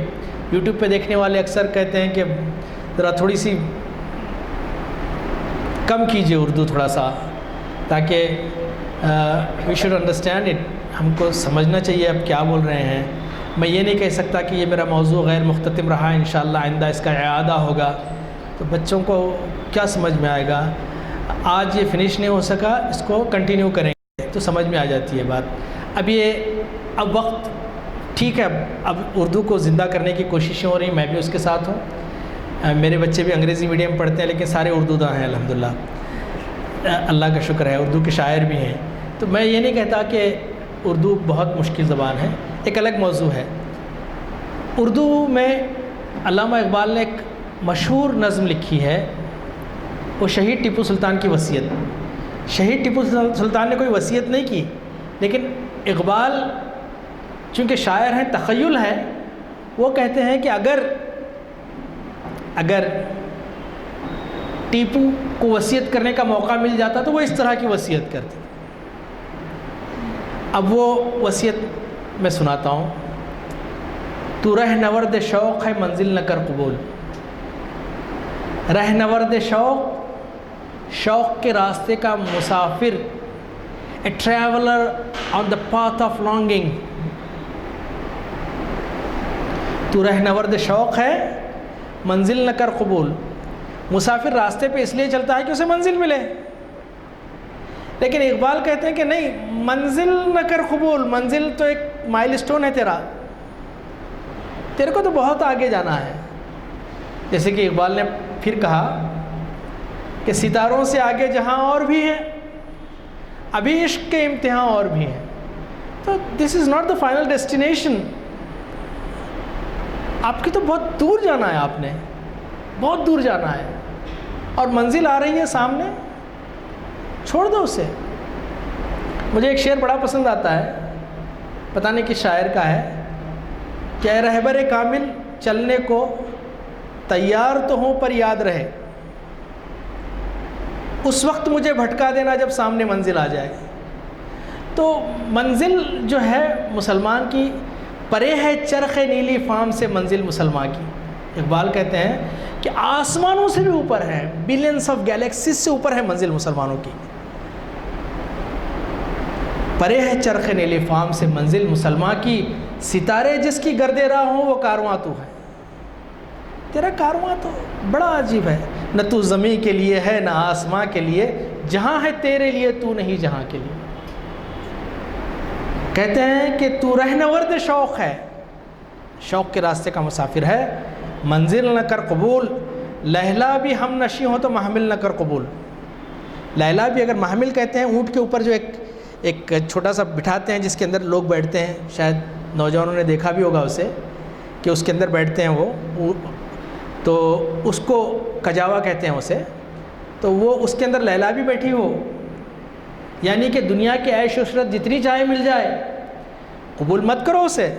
یوٹیوب پہ دیکھنے والے اکثر کہتے ہیں کہ ذرا تھوڑی سی کم کیجیے اردو تھوڑا سا، تاکہ وی شوڈ انڈرسٹینڈ اٹ، ہم کو سمجھنا چاہیے اب کیا بول رہے ہیں۔ میں یہ نہیں کہہ سکتا کہ یہ میرا موضوع غیر مختتم رہا، انشاءاللہ آئندہ اس کا اعادہ ہوگا، تو بچوں کو کیا سمجھ میں آئے گا؟ آج یہ فنش نہیں ہو سکا، اس کو کنٹینیو کریں گے تو سمجھ میں آ جاتی ہے بات۔ اب وقت ٹھیک ہے، اب اردو کو زندہ کرنے کی کوششیں ہو رہی ہیں، میں بھی اس کے ساتھ ہوں۔ میرے بچے بھی انگریزی میڈیم پڑھتے ہیں لیکن سارے اردو داں ہیں الحمدللہ، اللہ کا شکر ہے، اردو کے شاعر بھی ہیں۔ تو میں یہ نہیں کہتا کہ اردو بہت مشکل زبان ہے، ایک الگ موضوع ہے۔ اردو میں علامہ اقبال نے ایک مشہور نظم لکھی ہے، وہ شہید ٹیپو سلطان کی وصیت۔ شہید ٹیپو سلطان نے کوئی وصیت نہیں کی، لیکن اقبال چونکہ شاعر ہیں، تخیل ہے، وہ کہتے ہیں کہ اگر ٹیپو کو وصیت کرنے کا موقع مل جاتا تو وہ اس طرح کی وصیت کرتے۔ اب وہ وصیت میں سناتا ہوں۔ تو رہ نورد شوق ہے منزل نہ کر قبول، رہ نورد شوق کے راستے کا مسافر، a traveller on the path of longing. تو رہ نورد شوق ہے منزل نہ کر قبول، مسافر راستے پہ اس لیے چلتا ہے کہ اسے منزل ملے، لیکن اقبال کہتے ہیں کہ نہیں، منزل نہ کر قبول، منزل تو ایک مائل سٹون ہے تیرے کو تو بہت آگے جانا ہے۔ جیسے کہ اقبال نے پھر کہا کہ ستاروں سے آگے جہاں اور بھی ہیں، ابھی عشق کے امتحان اور بھی ہیں، تو this is not the final destination, آپ کی تو بہت دور جانا ہے، آپ نے بہت دور جانا ہے، اور منزل آ رہی ہے سامنے، چھوڑ دو اسے۔ مجھے ایک شعر بڑا پسند آتا ہے، پتہ نہیں کس شاعر کا ہے، کہ اے رہبر کامل چلنے کو تیار تو ہوں پر یاد رہے، اس وقت مجھے بھٹکا دینا جب سامنے منزل آ جائے۔ تو منزل جو ہے مسلمان کی، پرے ہے چرخ نیلی فام سے منزل مسلمان کی۔ اقبال کہتے ہیں کہ آسمانوں سے بھی اوپر ہے، بلینس آف گیلیکسیز سے اوپر ہے منزل مسلمانوں کی۔ پرے ہے چرخ نیلی فام سے منزل مسلمان کی، ستارے جس کی گردے راہ ہوں وہ کارواں تو ہے۔ تیرا کارواں تو بڑا عجیب ہے، نہ تو زمین کے لیے ہے نہ آسماں کے لیے، جہاں ہے تیرے لیے تو نہیں جہاں کے لیے۔ کہتے ہیں کہ تو رہنورد شوق ہے، شوق کے راستے کا مسافر ہے، منزل نہ کر قبول، لیلا بھی ہم نشی ہو تو محمل نہ کر قبول۔ لیلا بھی اگر محمل کہتے ہیں اونٹ کے اوپر جو ایک چھوٹا سا بٹھاتے ہیں جس کے اندر لوگ بیٹھتے ہیں، شاید نوجوانوں نے دیکھا بھی ہوگا اسے کہ اس کے اندر بیٹھتے ہیں وہ، تو اس کو کجاوا کہتے ہیں اسے، تو وہ اس کے اندر لیلا بھی بیٹھی ہو، یعنی کہ دنیا کے عیش و عشرت جتنی چاہے مل جائے، قبول مت کرو اسے،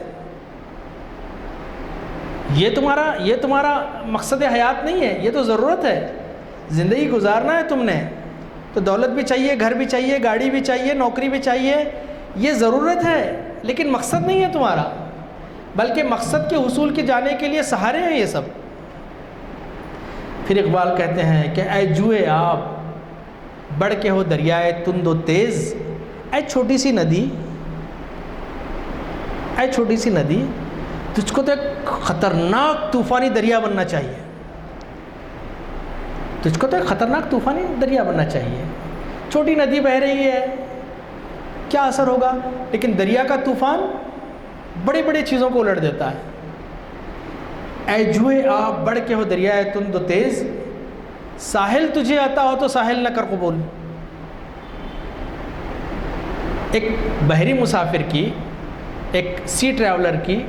یہ تمہارا مقصد حیات نہیں ہے، یہ تو ضرورت ہے، زندگی گزارنا ہے تم نے، تو دولت بھی چاہیے، گھر بھی چاہیے، گاڑی بھی چاہیے، نوکری بھی چاہیے، یہ ضرورت ہے، لیکن مقصد نہیں ہے تمہارا، بلکہ مقصد کے حصول کے جانے کے لیے سہارے ہیں یہ سب۔ پھر اقبال کہتے ہیں کہ اے جوئے آب بڑھ کے ہو دریائے تند و تیز، اے چھوٹی سی ندی، اے چھوٹی سی ندی، تجھ کو تو ایک خطرناک طوفانی دریا بننا چاہیے، تجھ کو تو ایک خطرناک طوفانی دریا بننا چاہیے۔ چھوٹی ندی بہہ رہی ہے، کیا اثر ہوگا، لیکن دریا کا طوفان بڑی بڑی چیزوں کو الٹ دیتا ہے۔ اے جوئے آب بڑھ کے ہو دریائے تند و تیز، ساحل تجھے عطا ہو تو ساحل نہ کر قبول۔ ایک بحری مسافر کی، ایک سی ٹریولر کی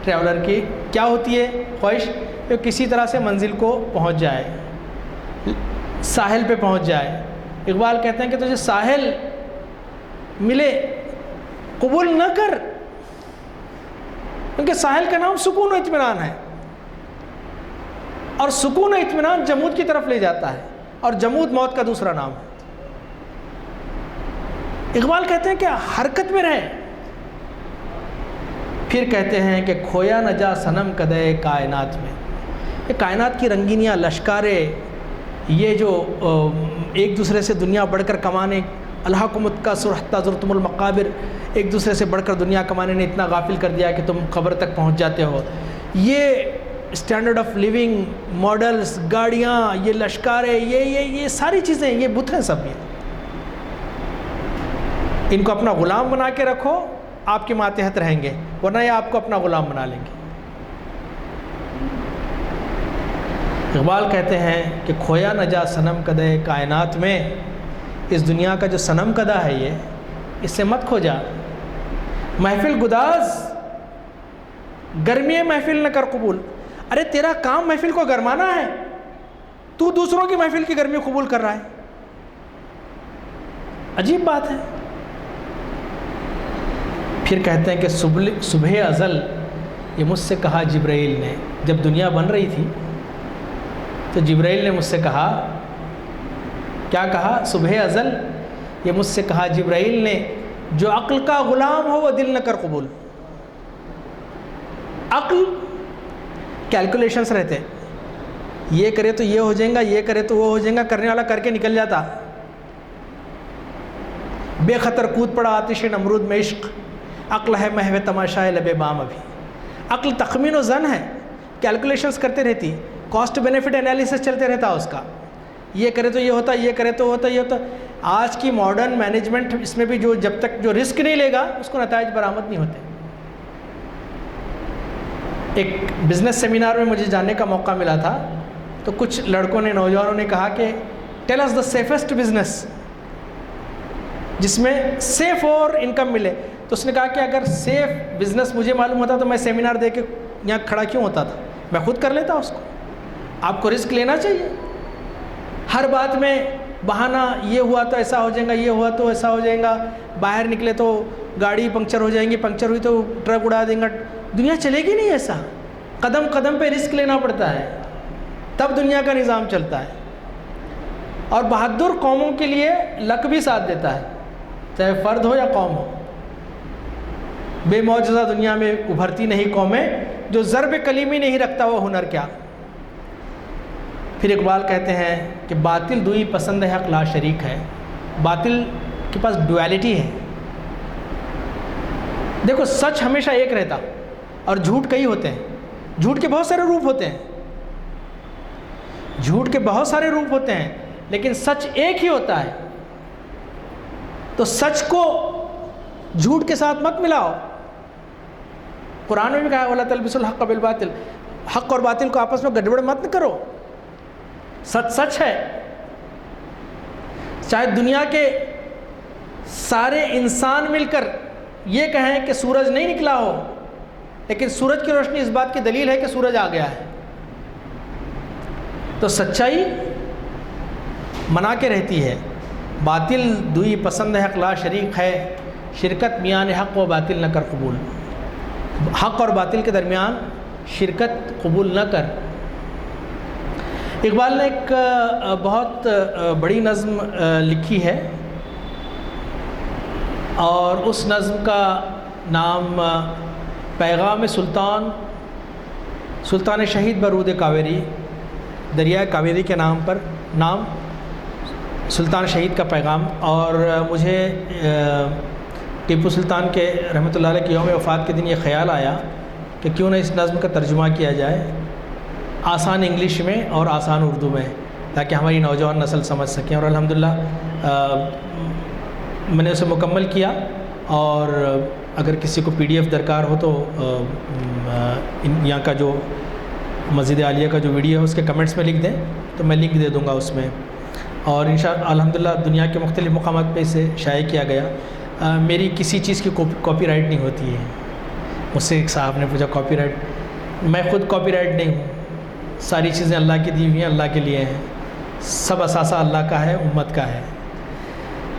کیا ہوتی ہے خواہش، کہ کسی طرح سے منزل کو پہنچ جائے، ساحل پہ پہنچ جائے۔ اقبال کہتے ہیں کہ تجھے ساحل ملے قبول نہ کر، کیونکہ ساحل کا نام سکون و اطمینان ہے، اور سکون و اطمینان جمود کی طرف لے جاتا ہے، اور جمود موت کا دوسرا نام ہے۔ اقبال کہتے ہیں کہ حرکت میں رہیں، پھر کہتے ہیں کہ کھویا نہ جا صنم کدے کائنات میں. یہ کائنات کی رنگینیاں، لشکارے، یہ جو ایک دوسرے سے دنیا بڑھ کر کمانے، الہاکم التکاثر حتی زرتم المقابر، ایک دوسرے سے بڑھ کر دنیا کمانے نے اتنا غافل کر دیا کہ تم قبر تک پہنچ جاتے ہو. یہ اسٹینڈرڈ آف لیونگ، ماڈلز، گاڑیاں، یہ لشکارے، یہ ساری چیزیں، یہ بت ہیں سب. یہ ان کو اپنا غلام بنا کے رکھو، آپ کے ماتحت رہیں گے، ورنہ یہ آپ کو اپنا غلام بنا لیں گے. اقبال کہتے ہیں کہ کھویا نہ جا صنم کدے کائنات میں، اس دنیا کا جو صنم کدہ ہے یہ، اس سے مت کھو جا. محفل گداز گرمی محفل نہ کر قبول. ارے تیرا کام محفل کو گرمانا ہے، تو دوسروں کی محفل کی گرمی قبول کر رہا ہے. عجیب بات ہے. پھر کہتے ہیں کہ صبح ازل، یہ مجھ سے کہا جبرائیل نے. جب دنیا بن رہی تھی تو جبرائیل نے مجھ سے کہا، کیا کہا؟ صبح ازل، یہ مجھ سے کہا جبرائیل نے، جو عقل کا غلام ہو وہ دل نہ کر قبول. عقل کیلکولیشنز رہتے، یہ کرے تو یہ ہو جائے گا، یہ کرے تو وہ ہو جائے گا، کرنے والا کر کے نکل جاتا. بے خطر کود پڑا آتش نمرود میں عشق، عقل ہے محو تماشائے لب بام. ابھی عقل تخمین و ظن ہے، کیلکولیشنز کرتے رہتی، کاسٹ بینیفٹ انالیسس چلتے رہتا اس کا. یہ کرے تو یہ ہوتا، یہ کرے تو ہوتا، یہ ہوتا. آج کی ماڈرن مینجمنٹ اس میں بھی جو جب تک جو رسک نہیں لے گا اس کو نتائج برآمد نہیں ہوتے. ایک بزنس سیمینار میں مجھے جانے کا موقع ملا تھا، تو کچھ لڑکوں نے، نوجوانوں نے کہا کہ tell us the safest business جس میں سیف اور انکم ملے. تو اس نے کہا کہ اگر سیف بزنس مجھے معلوم ہوتا تو میں سیمینار دے کے یہاں کھڑا کیوں ہوتا تھا، میں خود کر لیتا اس کو. آپ کو رسک لینا چاہیے. ہر بات میں بہانہ، یہ ہوا تو ایسا ہو جائے گا، یہ ہوا تو ایسا ہو جائے گا، باہر نکلے تو گاڑی پنکچر ہو جائیں گی، پنکچر ہوئی تو ٹرک اڑا دیں گا. دنیا چلے گی نہیں ایسا. قدم قدم پہ رسک لینا پڑتا ہے، تب دنیا کا نظام چلتا ہے. اور بہادر قوموں کے لیے لک بھی ساتھ دیتا ہے، چاہے فرد ہو یا قوم ہو. بے معجزہ دنیا میں ابھرتی نہیں قومیں، جو ضرب کلیمی نہیں رکھتا وہ ہنر کیا. پھر اقبال کہتے ہیں کہ باطل دوئی پسند ہے حق لا شریک ہے. باطل کے پاس ڈویلٹی ہے. دیکھو سچ ہمیشہ ایک رہتا اور جھوٹ کئی ہوتے ہیں. جھوٹ کے بہت سارے روپ ہوتے ہیں، جھوٹ کے بہت سارے روپ ہوتے ہیں، لیکن سچ ایک ہی ہوتا ہے. تو سچ کو جھوٹ کے ساتھ مت ملاؤ. قرآن میں بھی کہا وَلَا تَلْبِسُوا الْحَقَّ بِالْبَاطِلِ، حق اور باطل کو آپس میں گڑبڑ مت کرو. سچ سچ ہے. چاہے دنیا کے سارے انسان مل کر یہ کہیں کہ سورج نہیں نکلا ہو، لیکن سورج کی روشنی اس بات کی دلیل ہے کہ سورج آ گیا ہے. تو سچائی منا کے رہتی ہے. باطل دوئی پسند ہے حق لا شریک ہے، شرکت میان حق و باطل نہ کر قبول. حق اور باطل کے درمیان شرکت قبول نہ کر. اقبال نے ایک بہت بڑی نظم لکھی ہے، اور اس نظم کا نام پیغام سلطان، سلطان شہید برود کاویری، دریائے کاویری کے نام پر نام سلطان شہید کا پیغام. اور مجھے ٹیپو سلطان کے رحمۃ اللہ علیہ کے یوم وفات کے دن یہ خیال آیا کہ کیوں نہ اس نظم کا ترجمہ کیا جائے، آسان انگلش میں اور آسان اردو میں، تاکہ ہماری نوجوان نسل سمجھ سکیں. اور الحمدللہ میں نے اسے مکمل کیا، اور اگر کسی کو PDF درکار ہو تو یہاں کا جو مسجد عالیہ کا جو ویڈیو ہے اس کے کمنٹس میں لکھ دیں تو میں لنک دے دوں گا اس میں. اور انشاءاللہ الحمدللہ دنیا کے مختلف مقامات پہ اسے شائع کیا گیا. میری کسی چیز کی کاپی رائٹ نہیں ہوتی ہے. مجھ سے ایک صاحب نے پوچھا کاپی رائٹ، میں خود کاپی رائٹ نہیں ہوں. ساری چیزیں اللہ کی دی ہوئی ہیں، اللہ کے لیے ہیں. سب اثاثہ اللہ کا ہے، امت کا ہے.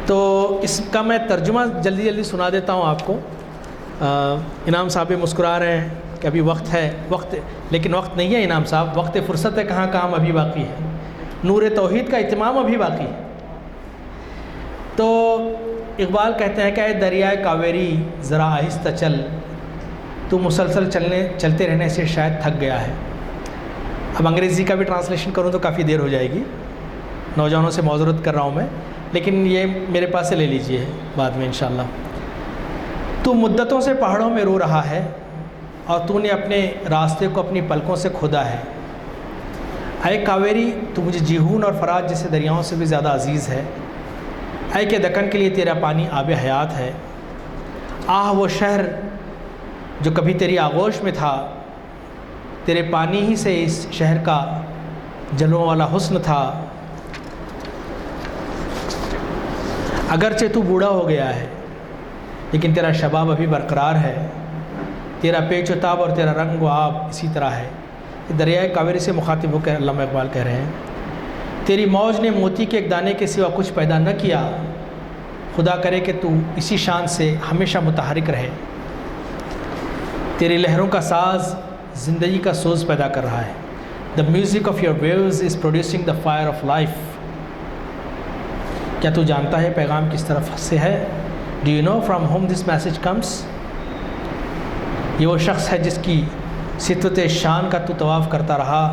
تو اس کا میں ترجمہ جلدی جلدی سنا دیتا ہوں آپ کو. انعام صاحب بھی مسکرا رہے ہیں کہ ابھی وقت ہے، وقت لیکن وقت نہیں ہے انعام صاحب، وقت فرصت ہے، کہاں کام ابھی باقی ہے، نور توحید کا اہتمام ابھی باقی ہے. تو اقبال کہتے ہیں کہ اے دریائے کاویری ذرا آہستہ چل، تو مسلسل چلتے رہنے سے شاید تھک گیا ہے۔ اب انگریزی کا بھی ٹرانسلیشن کروں تو کافی دیر ہو جائے گی، نوجوانوں سے معذرت کر رہا ہوں میں، لیکن یہ میرے پاس سے لے لیجئے بعد میں انشاءاللہ۔ تو مدتوں سے پہاڑوں میں رو رہا ہے اور تو نے اپنے راستے کو اپنی پلکوں سے کھودا ہے۔ اے کاویری تو مجھے جیہون اور فرات جیسے دریاؤں سے بھی زیادہ عزیز ہے۔ اے کہ دکن کے لیے تیرا پانی آب حیات ہے۔ آہ وہ شہر جو کبھی تیری آغوش میں تھا، تیرے پانی ہی سے اس شہر کا جلووں والا حسن تھا۔ اگرچہ تو بوڑھا ہو گیا ہے لیکن تیرا شباب ابھی برقرار ہے، تیرا پیچ و تاب اور تیرا رنگ و آب اسی طرح ہے۔ دریائے کاویری سے مخاطب ہو کر علامہ اقبال کہہ رہے ہیں، تیری موج نے موتی کے ایک دانے کے سوا کچھ پیدا نہ کیا، خدا کرے کہ تو اسی شان سے ہمیشہ متحرک رہے۔ تیری لہروں کا ساز زندگی کا سوز پیدا کر رہا ہے۔ The music of your waves is producing the fire of life۔ کیا تو جانتا ہے پیغام کس طرف سے ہے؟ Do you know from whom this message comes؟ یہ وہ شخص ہے جس کی ستوت شان کا تو طواف کرتا رہا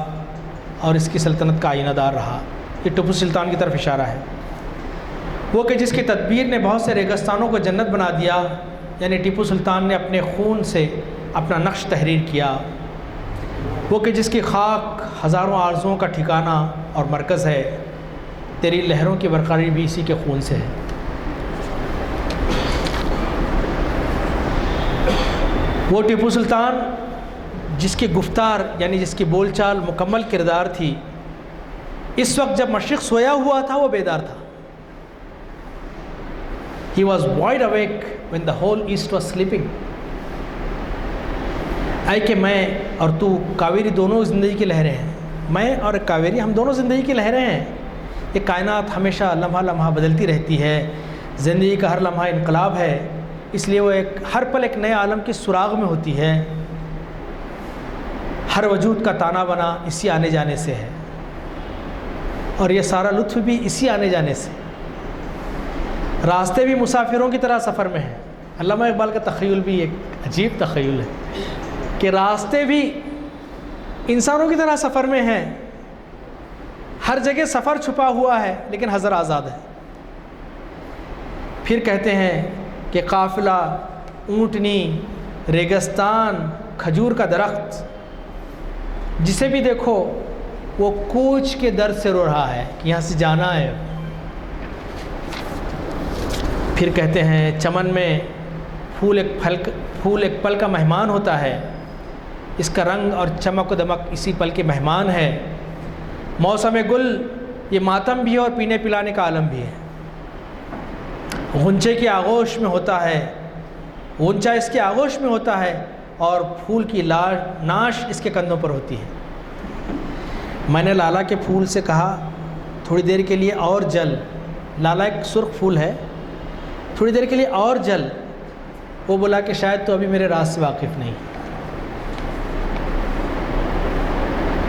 اور اس کی سلطنت کا آئینہ دار رہا۔ یہ ٹیپو سلطان کی طرف اشارہ ہے۔ وہ کہ جس کی تدبیر نے بہت سے ریگستانوں کو جنت بنا دیا، یعنی ٹیپو سلطان نے اپنے خون سے اپنا نقش تحریر کیا۔ وہ کہ جس کی خاک ہزاروں آرزوؤں کا ٹھکانہ اور مرکز ہے، تیری لہروں کی برقراری بھی اسی کے خون سے ہے۔ وہ ٹیپو سلطان جس کی گفتار یعنی جس کی بول چال مکمل کردار تھی، اس وقت جب مشرق سویا ہوا تھا وہ بیدار تھا۔ He was wide awake when the whole east was sleeping۔ اے کہ میں اور تو کاویری دونوں زندگی کی لہریں ہیں، میں اور کاویری ہم دونوں زندگی کی لہریں ہیں۔ یہ کائنات ہمیشہ لمحہ لمحہ بدلتی رہتی ہے، زندگی کا ہر لمحہ انقلاب ہے، اس لیے وہ ہر پل ایک نئے عالم کی سراغ میں ہوتی ہے۔ ہر وجود کا تانا بنا اسی آنے جانے سے ہے، اور یہ سارا لطف بھی اسی آنے جانے سے۔ راستے بھی مسافروں کی طرح سفر میں ہیں۔ علامہ اقبال کا تخیل بھی ایک عجیب تخیل ہے کہ راستے بھی انسانوں کی طرح سفر میں ہیں، ہر جگہ سفر چھپا ہوا ہے لیکن حضر آزاد ہے۔ پھر کہتے ہیں کہ قافلہ، اونٹنی، ریگستان، کھجور کا درخت، جسے بھی دیکھو وہ کوچ کے درد سے رو رہا ہے کہ یہاں سے جانا ہے۔ پھر کہتے ہیں چمن میں پھول ایک پل کا مہمان ہوتا ہے، اس کا رنگ اور چمک و دمک اسی پل کے مہمان ہے۔ موسم گل یہ ماتم بھی ہے اور پینے پلانے کا عالم بھی ہے۔ غنچے کی آغوش میں ہوتا ہے، غنچہ اس کے آغوش میں ہوتا ہے اور پھول کی ناش اس کے کندھوں پر ہوتی ہے۔ میں نے لالا کے پھول سے کہا تھوڑی دیر کے لیے اور جل، لالا ایک سرخ پھول ہے، تھوڑی دیر کے لیے اور جل۔ وہ بولا کہ شاید تو ابھی میرے راز سے واقف نہیں۔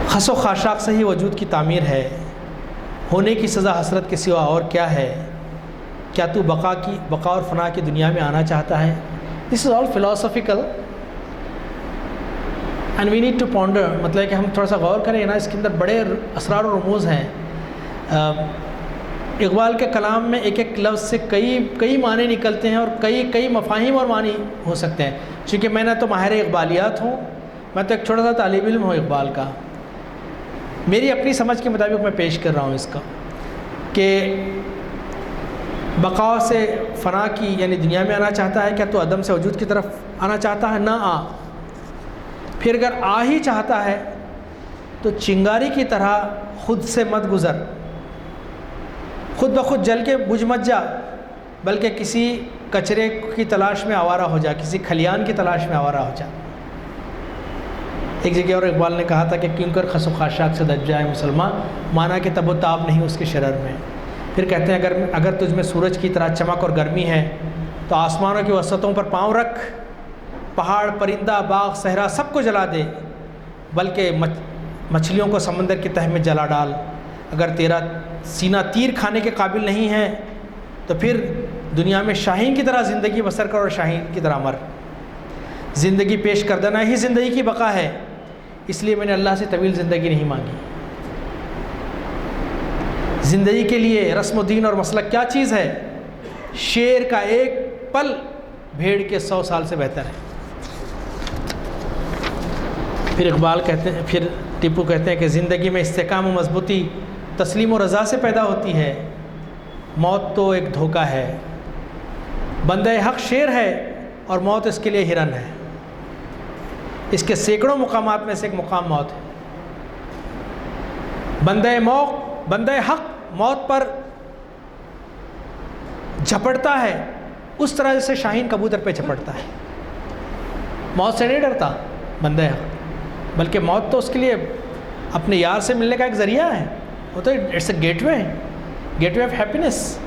خس و خاشاک سے ہی وجود کی تعمیر ہے، ہونے کی سزا حسرت کے سوا اور کیا ہے؟ کیا تو بقا اور فنا کی دنیا میں آنا چاہتا ہے؟ This is all philosophical and we need to ponder, مطلب کہ ہم تھوڑا سا غور کریں نا، اس کے اندر بڑے اسرار و رموز ہیں۔ اقبال کے کلام میں ایک ایک لفظ سے کئی معنی نکلتے ہیں اور کئی مفاہیم اور معنی ہو سکتے ہیں۔ چونکہ میں نہ تو ماہر اقبالیات ہوں، میں تو ایک چھوٹا سا طالب علم ہوں اقبال کا، میری اپنی سمجھ کے مطابق میں پیش کر رہا ہوں اس کا کہ بقا سے فنا کی یعنی دنیا میں آنا چاہتا ہے، کیا تو عدم سے وجود کی طرف آنا چاہتا ہے؟ نہ آ، پھر اگر آ ہی چاہتا ہے تو چنگاری کی طرح خود سے مت گزر، خود بخود جل کے بجھ مت جا، بلکہ کسی کچرے کی تلاش میں آوارہ ہو جا، کسی کھلیان کی تلاش میں آوارہ ہو جا۔ ایک جگہ اور اقبال نے کہا تھا کہ کیوں کر خس و خاشاک سے دج جائے مسلمان، مانا کہ تب و تاب نہیں اس کے شرر میں۔ پھر کہتے ہیں اگر تجھ میں سورج کی طرح چمک اور گرمی ہے تو آسمانوں کی وسطوں پر پاؤں رکھ، پہاڑ، پرندہ، باغ، صحرا سب کو جلا دے، بلکہ مچھلیوں کو سمندر کی تہ میں جلا ڈال۔ اگر تیرا سینہ تیر کھانے کے قابل نہیں ہے تو پھر دنیا میں شاہین کی طرح زندگی بسر کر اور شاہین کی طرح مر۔ زندگی پیش کر دینا ہی زندگی کی بقا ہے، اس لیے میں نے اللہ سے طویل زندگی نہیں مانگی۔ زندگی کے لیے رسم و دین اور مسلک کیا چیز ہے؟ شیر کا ایک پل بھیڑ کے 100 سال سے بہتر ہے۔ پھر اقبال کہتے ہیں، پھر ٹیپو کہتے ہیں کہ زندگی میں استحکام و مضبوطی تسلیم و رضا سے پیدا ہوتی ہے، موت تو ایک دھوکہ ہے۔ بندہ حق شیر ہے اور موت اس کے لیے ہرن ہے، اس کے سینکڑوں مقامات میں سے ایک مقام موت ہے۔ بندہ حق موت پر جھپٹتا ہے اس طرح جیسے شاہین کبوتر پہ جھپٹتا ہے۔ موت سے نہیں ڈرتا بندہ حق، بلکہ موت تو اس کے لیے اپنے یار سے ملنے کا ایک ذریعہ ہے، وہ تو it's a gateway of happiness.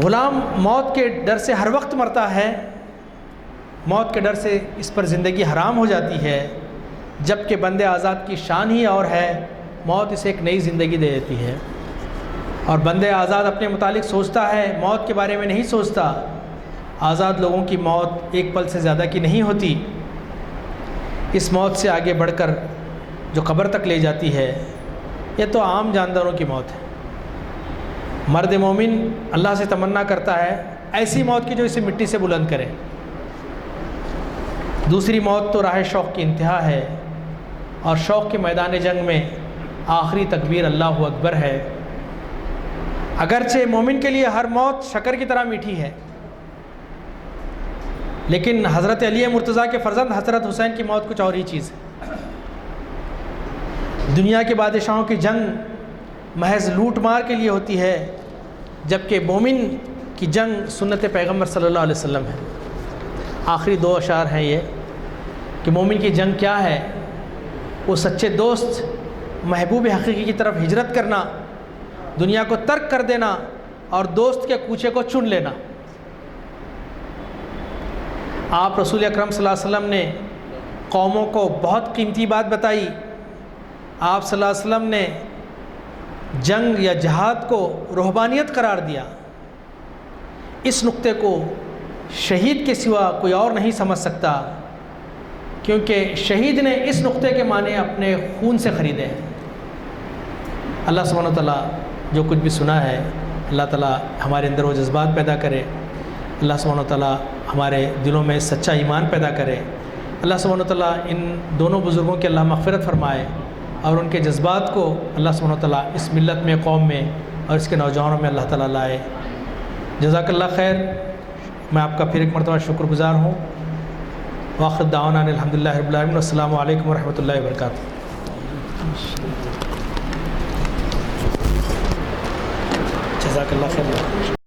غلام موت کے ڈر سے ہر وقت مرتا ہے، موت کے ڈر سے اس پر زندگی حرام ہو جاتی ہے، جبکہ بندے آزاد کی شان ہی اور ہے، موت اسے ایک نئی زندگی دے دیتی ہے۔ اور بندے آزاد اپنے متعلق سوچتا ہے، موت کے بارے میں نہیں سوچتا۔ آزاد لوگوں کی موت ایک پل سے زیادہ کی نہیں ہوتی، اس موت سے آگے بڑھ کر جو قبر تک لے جاتی ہے یہ تو عام جانداروں کی موت ہے۔ مرد مومن اللہ سے تمنا کرتا ہے ایسی موت کی جو اسے مٹی سے بلند کرے۔ دوسری موت تو راہ شوق کی انتہا ہے، اور شوق کے میدان جنگ میں آخری تکبیر اللہ اکبر ہے۔ اگرچہ مومن کے لیے ہر موت شکر کی طرح میٹھی ہے، لیکن حضرت علی مرتضیٰ کے فرزند حضرت حسین کی موت کچھ اور ہی چیز ہے۔ دنیا کے بادشاہوں کی جنگ محض لوٹ مار کے لیے ہوتی ہے، جبکہ مومن کی جنگ سنت پیغمبر صلی اللہ علیہ وسلم ہے۔ آخری 2 اشعار ہیں یہ کہ مومن کی جنگ کیا ہے؟ وہ سچے دوست محبوب حقیقی کی طرف ہجرت کرنا، دنیا کو ترک کر دینا اور دوست کے کوچے کو چن لینا۔ آپ رسول اکرم صلی اللہ علیہ وسلم نے قوموں کو بہت قیمتی بات بتائی۔ آپ صلی اللہ علیہ وسلم نے جنگ یا جہاد کو رہبانیت قرار دیا۔ اس نقطے کو شہید کے سوا کوئی اور نہیں سمجھ سکتا، کیونکہ شہید نے اس نقطے کے معنی اپنے خون سے خریدے ہیں۔ اللہ سبحانہ و تعالیٰ جو کچھ بھی سنا ہے، اللہ تعالیٰ ہمارے اندر وہ جذبات پیدا کرے۔ اللہ سبحانہ و تعالیٰ ہمارے دلوں میں سچا ایمان پیدا کرے۔ اللہ سبحانہ و تعالیٰ ان دونوں بزرگوں کے اللہ مغفرت فرمائے، اور ان کے جذبات کو اللہ سبحانہ و تعالیٰ اس ملت میں، قوم میں اور اس کے نوجوانوں میں اللہ تعالیٰ لائے۔ جزاک اللہ خیر۔ میں آپ کا پھر ایک مرتبہ شکر گزار ہوں۔ وآخر دعوانا الحمدللہ رب العالمین، السلام علیکم ورحمۃ اللہ وبرکاتہ۔ جزاک اللہ خیر۔